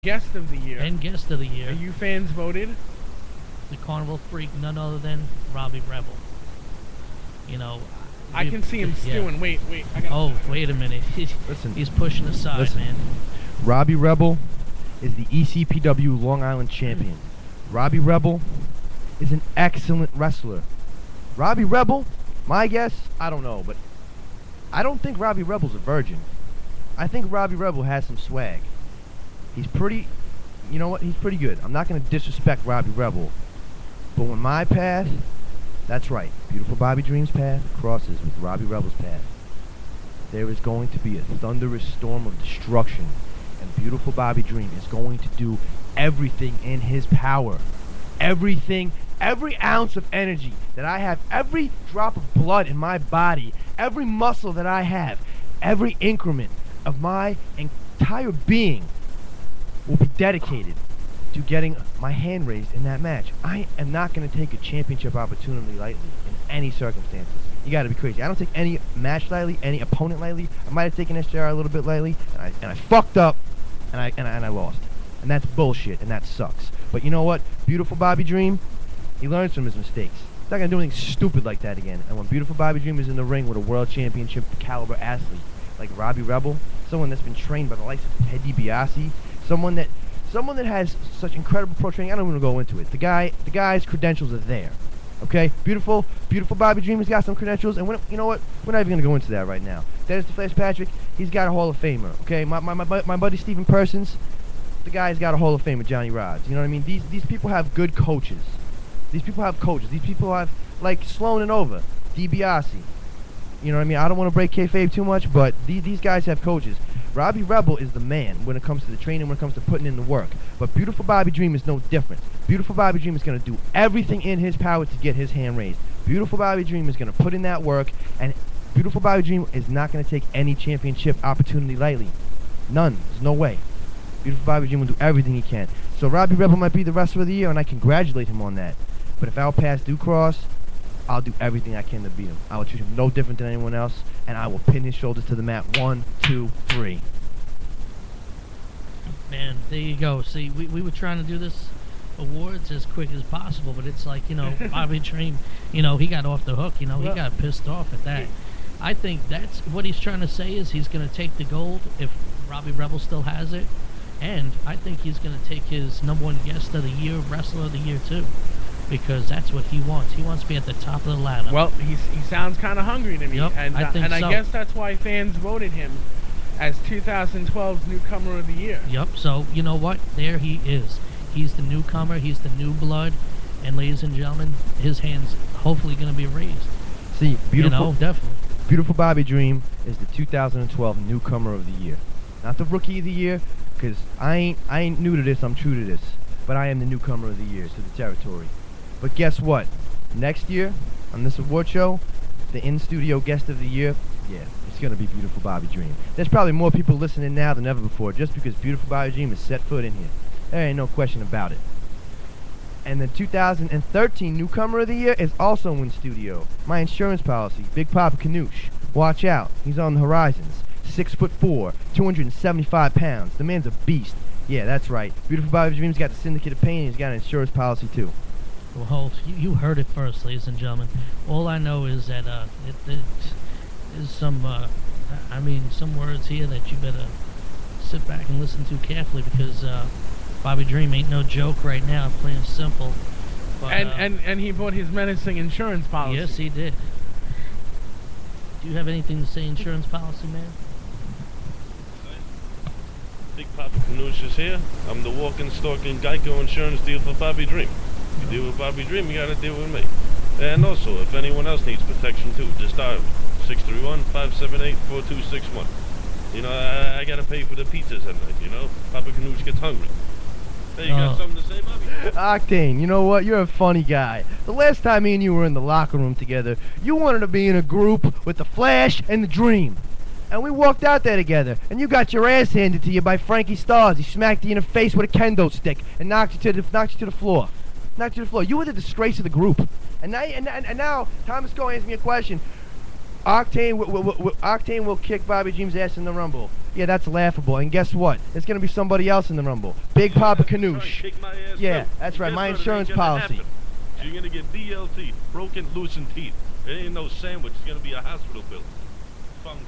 Guest of the Year. And Guest of the Year. You fans voted? The Carnival Freak, none other than Robbie Rebel. You know, I can see him stewing. Yeah. Wait. Wait a minute. Listen. He's pushing aside, man. Robbie Rebel is the ECPW Long Island champion. Robbie Rebel is an excellent wrestler. Robbie Rebel, my guess, I don't know, but I don't think Robbie Rebel's a virgin. I think Robbie Rebel has some swag. He's pretty, you know what, he's pretty good. I'm not going to disrespect Robbie Rebel, but when my path, that's right, Beautiful Bobby Dream's path crosses with Robbie Rebel's path, there is going to be a thunderous storm of destruction, and Beautiful Bobby Dream is going to do everything in his power. Everything, every ounce of energy that I have, every drop of blood in my body, every muscle that I have, every increment of my entire being will be dedicated to getting my hand raised in that match. I am not going to take a championship opportunity lightly in any circumstances. You got to be crazy. I don't take any match lightly, any opponent lightly. I might have taken SJR a little bit lightly, and I fucked up, and I lost. And that's bullshit, and that sucks. But you know what? Beautiful Bobby Dream, he learns from his mistakes. He's not going to do anything stupid like that again. And when Beautiful Bobby Dream is in the ring with a world championship caliber athlete like Robbie Rebel, someone that's been trained by the likes of Ted DiBiase, someone that has such incredible pro training, I don't even go into it. The guy's credentials are there. Okay? Beautiful Bobby Dream has got some credentials, and you know what? We're not even going to go into that right now. Dennis the Flash Patrick, he's got a Hall of Famer. Okay? My buddy Steven Persons, the guy's got a Hall of Fame with Johnny Rods. You know what I mean? These people have good coaches. These people have coaches. These people have, like, Sloan and Over, DiBiase. You know what I mean? I don't want to break kayfabe too much, but these guys have coaches. Robbie Rebel is the man when it comes to the training, when it comes to putting in the work. But Beautiful Bobby Dream is no different. Beautiful Bobby Dream is going to do everything in his power to get his hand raised. Beautiful Bobby Dream is going to put in that work, and Beautiful Bobby Dream is not going to take any championship opportunity lightly. None. There's no way. Beautiful Bobby Dream will do everything he can. So Robbie Rebel might be the wrestler of the year, and I congratulate him on that. But if our paths do cross, I'll do everything I can to beat him. I will treat him no different than anyone else, and I will pin his shoulders to the mat. 1, 2, 3. Man, there you go. See, we were trying to do this awards as quick as possible, but it's like, Bobby Dream, he got off the hook, he got pissed off at that. I think that's what he's trying to say is he's going to take the gold if Robbie Rebel still has it, and I think he's going to take his #1 guest of the year, wrestler of the year too, because that's what he wants. He wants to be at the top of the ladder. Well, he sounds kind of hungry to me, yep, and I guess that's why fans voted him as 2012's newcomer of the year. Yep, so you know what? There he is. He's the newcomer, he's the new blood, and ladies and gentlemen, his hand's hopefully going to be raised. See, beautiful, definitely. Beautiful Bobby Dream is the 2012 newcomer of the year. Not the rookie of the year, because I ain't new to this, I'm true to this. But I am the newcomer of the year to the territory. But guess what? Next year, on this award show, the in-studio guest of the year, yeah, it's going to be Beautiful Bobby Dream. There's probably more people listening now than ever before, just because Beautiful Bobby Dream has set foot in here. There ain't no question about it. And the 2013 Newcomer of the Year is also in studio. My insurance policy, Big Papa Canoosh. Watch out, he's on the horizons. 6'4", 275 pounds. The man's a beast. Yeah, that's right. Beautiful Bobby Dream's got the Syndicate of Pain, and he's got an insurance policy too. Well, you heard it first, ladies and gentlemen. All I know is that there's some words here that you better sit back and listen to carefully, because Bobby Dream ain't no joke right now, plain and simple. But, and he bought his menacing insurance policy. Yes, he did. Do you have anything to say, insurance policy, man? Big Papa Canoosh is here. I'm the walking, stalking Geico insurance deal for Bobby Dream. You deal with Bobby Dream, you gotta deal with me. And also, if anyone else needs protection too, just dial 631-578-4261. I gotta pay for the pizzas at night, Papa Canoosh gets hungry. Hey, you got something to say, Bobby? Octane, you know what? You're a funny guy. The last time me and you were in the locker room together, you wanted to be in a group with the Flash and the Dream. And we walked out there together, and you got your ass handed to you by Frankie Stars. He smacked you in the face with a kendo stick and knocked you to the floor. Knocked you to the floor. You were the disgrace of the group. And now Thomas Cole answered me a question. Octane will kick Bobby Dream's ass in the Rumble. Yeah, that's laughable. And guess what? There's gonna be somebody else in the Rumble. Big Papa Canoosh. Kick my ass Yeah, too. that's right. Guess My what? It ain't insurance gonna policy. happen. You're gonna get DLT, broken, loosened teeth. It ain't no sandwich. It's gonna be a hospital bill.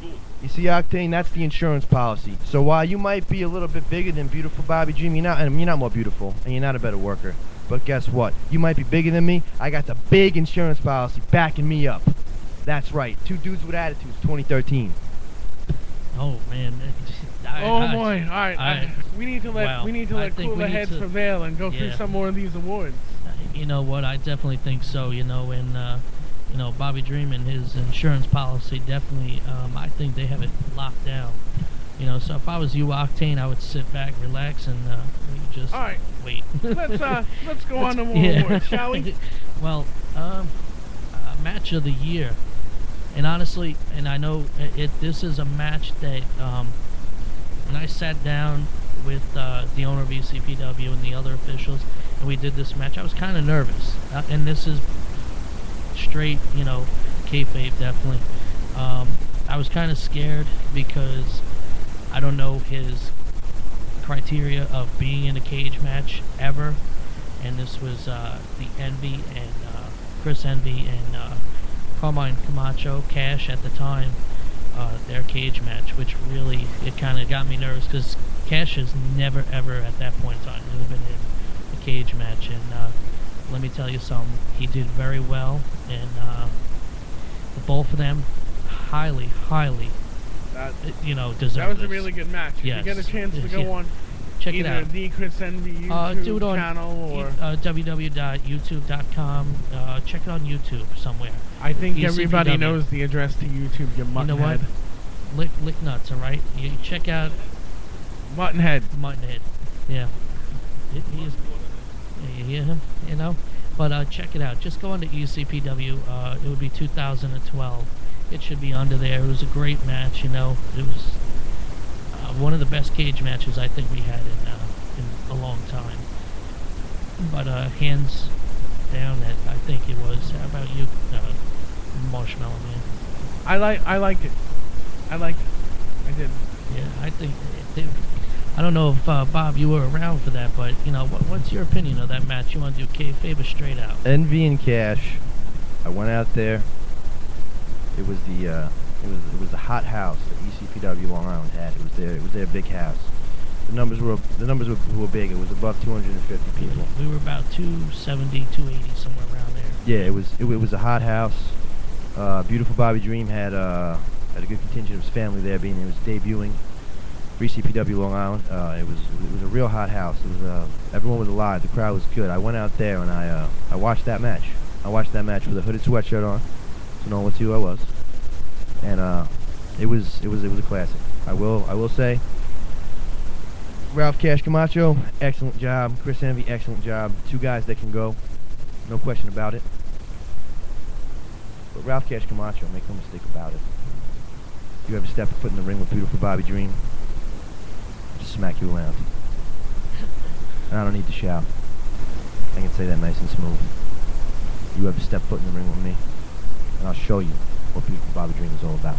Good. You see, Octane, that's the insurance policy. So while you might be a little bit bigger than beautiful Bobby Dream, you're not more beautiful, and you're not a better worker. But guess what? You might be bigger than me. I got the big insurance policy backing me up. That's right. Two dudes with attitudes, 2013. Oh man. Boy! All right, we need to let cooler heads prevail and go through some more of these awards. You know what? I definitely think so. And Bobby Dream and his insurance policy definitely. I think they have it locked down. So if I was you, Octane, I would sit back, relax, and just wait. Let's go on to more awards, shall we? Well, match of the year, and honestly, and I know this is a match that when I sat down with the owner of ECPW and the other officials, and we did this match, I was kind of nervous, and this is straight, kayfabe, definitely. I was kind of scared because I don't know his criteria of being in a cage match ever, and this was the Envy and Chris Envy and Carmine Camacho, Cash at the time, their cage match, which really, it kind of got me nervous because Cash has never ever at that point in time never been in a cage match, and let me tell you something, he did very well, and the both of them highly deserve That was this. a really good match. Yes. If you get a chance to go on check it either out. the Chris Envy YouTube do it on channel or www.youtube.com. Check it on YouTube somewhere. I think ECPW. everybody knows the address to YouTube. You know what? Lick nuts, all right. You check out Muttonhead. Yeah. He's, you hear him? But check it out. Just go on to ECPW. It would be 2012. It should be under there. It was a great match. It was one of the best cage matches I think we had in a long time. But hands down, I think it was. How about you, Marshmallow Man? I liked it. I did. Yeah, I think. I don't know if Bob, you were around for that, but what's your opinion of that match? You want to do kayfabe or straight out? Envy and Cash. I went out there. It was the hot house that ECPW Long Island had. It was their big house. The numbers were big. It was above 250 people. We were about 270, 280, somewhere around there. Yeah, it was a hot house. Beautiful Bobby Dream had a good contingent of his family there, being it was debuting for ECPW Long Island. It was a real hot house. It was everyone was alive. The crowd was good. I went out there and I watched that match. I watched that match with a hooded sweatshirt on, so no one would see who I was. And it was a classic. I will say, Ralph Cash Camacho, excellent job. Chris Envy, excellent job. Two guys that can go, no question about it. But Ralph Cash Camacho, make no mistake about it. You ever step foot in the ring with beautiful Bobby Dream, just smack you around. And I don't need to shout. I can say that nice and smooth. You ever step foot in the ring with me, and I'll show you what beautiful Bobby Dream is all about.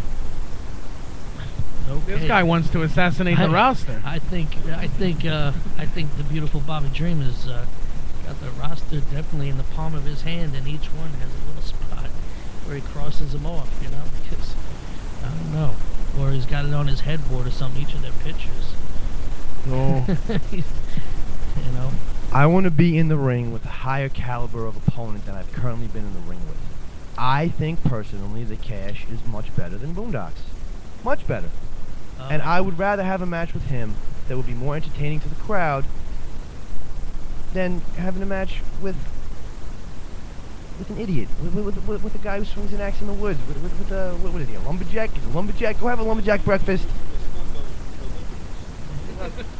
Okay. This guy wants to assassinate the roster. I think the beautiful Bobby Dream has got the roster definitely in the palm of his hand, and each one has a little spot where he crosses them off. Because I don't know, or he's got it on his headboard or something. Each of their pictures. Oh. I want to be in the ring with a higher caliber of opponent than I've currently been in the ring with. I think personally that Cash is much better than Boondocks. Much better. And I would rather have a match with him that would be more entertaining to the crowd than having a match with an idiot, with a guy who swings an axe in the woods, what is he, a lumberjack? He's a lumberjack. Go have a lumberjack breakfast.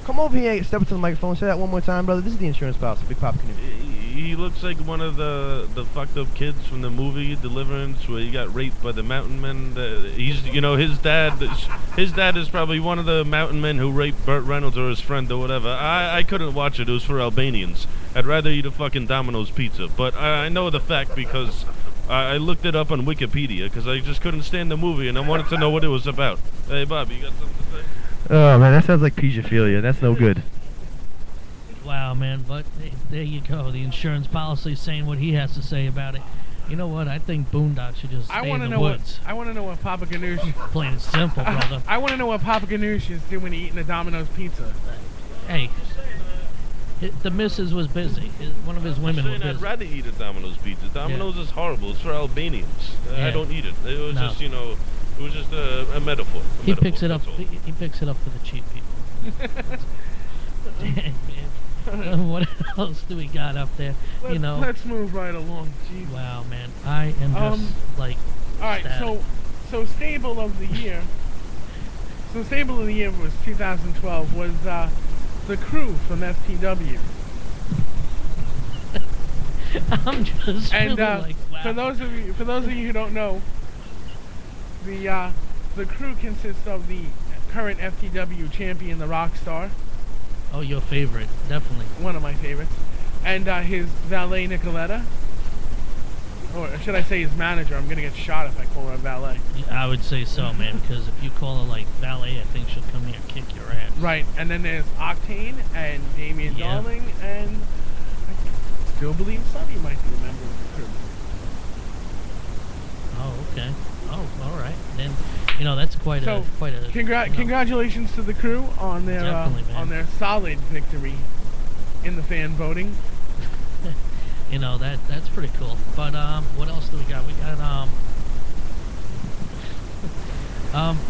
Come over here, step up to the microphone, say that one more time, brother. This is the insurance policy, Big Papa Canoe. He looks like one of the fucked up kids from the movie Deliverance, where he got raped by the mountain men. His dad is probably one of the mountain men who raped Burt Reynolds or his friend or whatever. I couldn't watch it. It was for Albanians. I'd rather eat a fucking Domino's pizza. But I know the fact because I looked it up on Wikipedia because I just couldn't stand the movie and I wanted to know what it was about. Hey, Bobby, you got something to say? Oh, man, that sounds like pedophilia. That's no good. Wow, man, but there you go. The insurance policy saying what he has to say about it. You know what? I think Boondock should just stay in the woods. I want to know what Papa Ganoush... Plain and simple, brother. I want to know what Papa Ganoush is doing eating a Domino's pizza. Hey, the missus was busy. One of his women was busy. I'd rather eat a Domino's pizza. Domino's is horrible. It's for Albanians. I don't eat it. It was just, it was just a metaphor. He picks it up. He picks it up for the cheap people. Damn, man. What else do we got up there? Let's move right along. Jeez. Wow, man, I am just like. All right, so stable of the year. So stable of the year was 2012 was the Crew from FTW. I'm just and really like, wow. For those of you who don't know, the Crew consists of the current FTW champion, the Rockstar. Oh, your favorite, definitely. One of my favorites. And his valet, Nicoletta. Or should I say his manager? I'm going to get shot if I call her a valet. I would say so, man, because if you call her, like, valet, I think she'll come here and kick your ass. Right, and then there's Octane and Damian Darling, and I still believe Sonny might be a member of the Crew. Oh, okay. Oh, all right. Then, that's quite a... Congratulations to the Crew on their solid victory in the fan voting. That's pretty cool. But what else do we got? We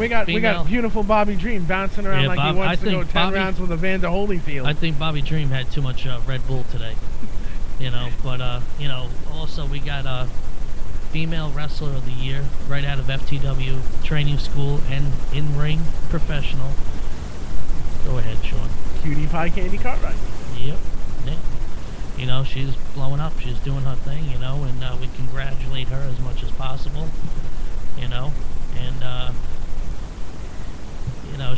got we got beautiful Bobby Dream bouncing around like he wants to go 10 rounds with Evander Holyfield. I think Bobby Dream had too much Red Bull today. But also we got female wrestler of the year right out of FTW training school and in-ring professional. Go ahead, Sean. Cutie Pie Candy Cartwright. Yep. Yeah. She's blowing up. She's doing her thing, and we congratulate her as much as possible, and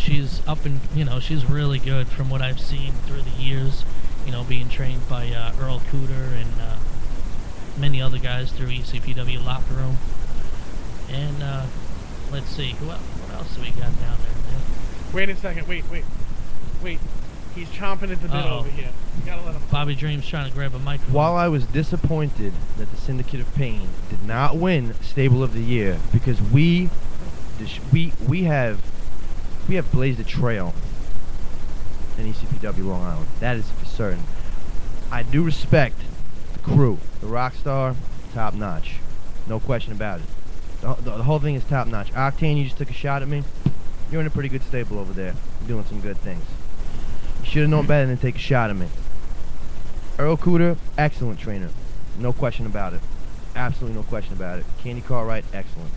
she's up and, she's really good from what I've seen through the years, being trained by Earl Cooter and many other guys through ECPW locker room. And let's see, what else do we got down there, man? Wait a second, wait. He's chomping at the bit over here. You gotta let him. Bobby Dream's trying to grab a microphone. While I was disappointed that the Syndicate of Pain did not win Stable of the Year, because we have blazed a trail in ECPW Long Island. That is for certain. I do respect the Crew, the Rockstar, top notch, no question about it. The whole thing is top notch. Octane, you just took a shot at me. You're in a pretty good stable over there. You're doing some good things. You should have known better than to take a shot at me. Earl Cooter, excellent trainer. No question about it. Absolutely no question about it. Candy Cartwright, excellent.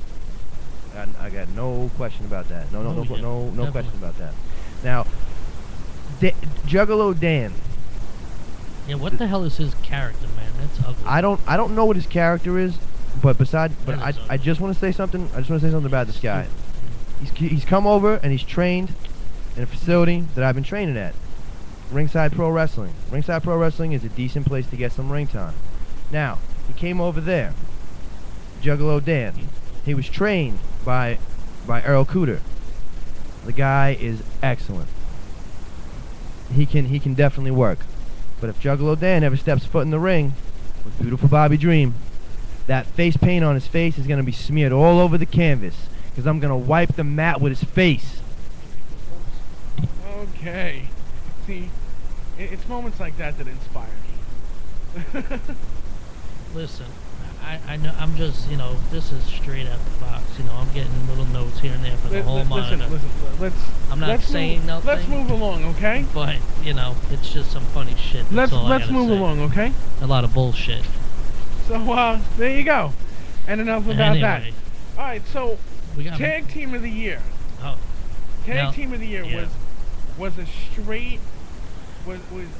I got no question about that. No question about that. Now, Juggalo Dan. Yeah, what the hell is his character, man? That's ugly. I don't know what his character is, but I just want to say something. I just want to say something about this guy. He's come over and he's trained in a facility that I've been training at. Ringside Pro Wrestling. Ringside Pro Wrestling is a decent place to get some ring time. Now, he came over there. Juggalo Dan. He was trained by Earl Cooter. The guy is excellent. He can definitely work. But if Juggalo Dan ever steps foot in the ring with beautiful Bobby Dream, that face paint on his face is going to be smeared all over the canvas, because I'm going to wipe the mat with his face. Okay. See, it's moments like that that inspire me. Listen, I know, I'm just, this is straight out the box. I'm getting little notes here and there for the whole monitor. Listen, I'm not saying nothing. Let's move along, okay? But, it's just some funny shit. Let's move along, okay? A lot of bullshit. So, there you go. And enough about that. All right, so Tag Team of the Year. Oh. Tag Team of the Year was a straight.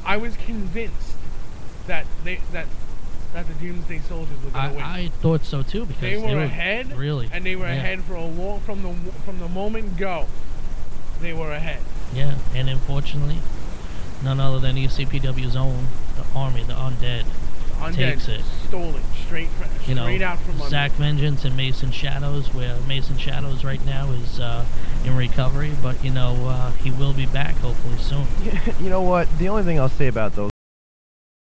I was convinced that the Doomsday Soldiers were going to win. I thought so too, because they were ahead. Really, and they were ahead for a long from the moment go. They were ahead. Yeah, and unfortunately, none other than ECPW's own, the Army, the Undead. Undead takes it. stole it straight out from under. Zach Vengeance and Mason Shadows, where Mason Shadows right now is in recovery, but he will be back hopefully soon. You know what? The only thing I'll say about those